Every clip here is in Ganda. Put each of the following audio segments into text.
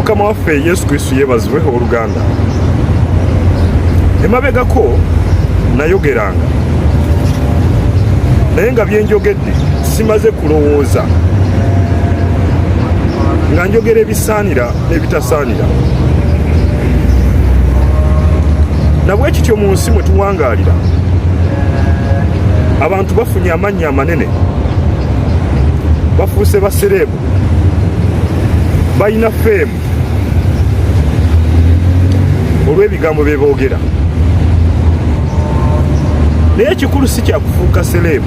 Mukama waffe Yesu Kristo yeebazibwe oluganda. Emabegako nayogeranga, naye nga bye njogedde simaze kulowooza, nga njogera ebisaanira n'ebitasaanira. Nabwe kityo mu nsi mwe tuwangaalira, abantu bafunye amannya amanene, bafuuse basereebu, balina feemu olw'ebigambo bye boogera. Naye ekikulu si kyakufuuka sereebu,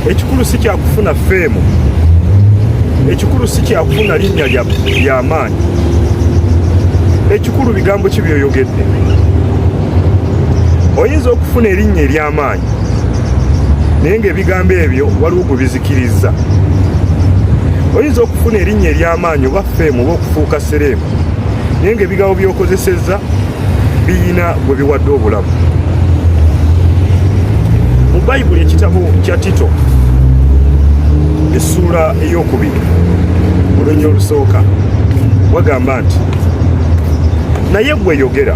ekikulu si kyakufuna feemu, ekikulu si kyakufuna linnya ly'amaanyi. Ekikulu bigambo ki byoyogedde. Oyinza okufuna erinnya ery'amaanyi naye ng'ebigambo ebyo waliwo gwe bizikiriza. Oyinza okufuna erinnya ery'amaanyi oba feemu oba okufuuka sereemu naye ng'ebigambo by'okozesezza biyina gwe biwadde obulamu. Mu Bayibuli ekitabo kya Tito essuula ey'okubiri olwenya olusooka wagamba nti, naye gwe yogera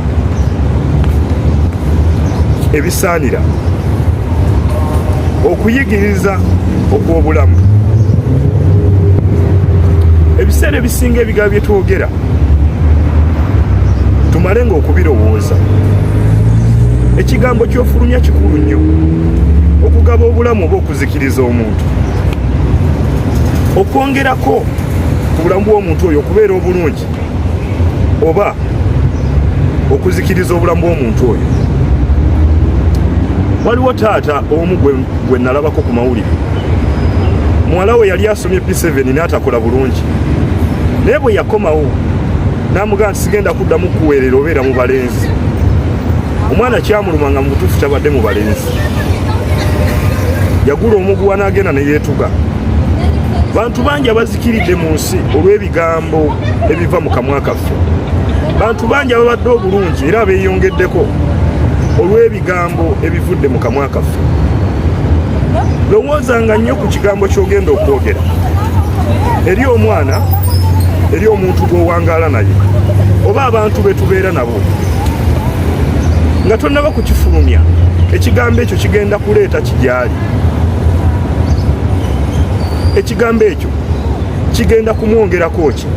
ebisaanira, okuyigiriza okw'obulamu. Ebiseera ebisinga ebigambo bye twogera tumale nga okubirowooza. Ekigambo ky'ofulumya kikulu nnyo, okugaba obulamu oba okuzikiriza omuntu, okwongerako ku bulamu bw'omuntu oyo okubeera obulungi oba okuzikiriza obulamu bw'omuntu oyo. Waliwo taata omu gwe nalabako ku mawulire, muwala we yali asomye P7 n'atakola bulungi, naye bwe yakomawo n'amugamba nti sigenda kuddamu kuweerera obeera mu balenzi. Omwana kyamuluma nga mu butuufu tabadde mu balenzi. Yagula omuguwa n'agenda ne yeetuga. Bantu bangi abazikiridde mu nsi olw'ebigambo ebiva mu kamwa kaffe. Bantu bangi ababadde obulungi era abeeyongeddeko olw'ebigambo ebivudde mu kamwa kaffe. Lowoozanga nnyo ku kigambo ky'ogenda okwogera eri omwana, eri omuntu gw'owangaala naye oba abantu be tubeera nabo. Nga tonnaba kukifulumya, ekigambo ekyo kigenda kuleeta kigyali. Ekigambo ekyo kigenda kumwongerako ki?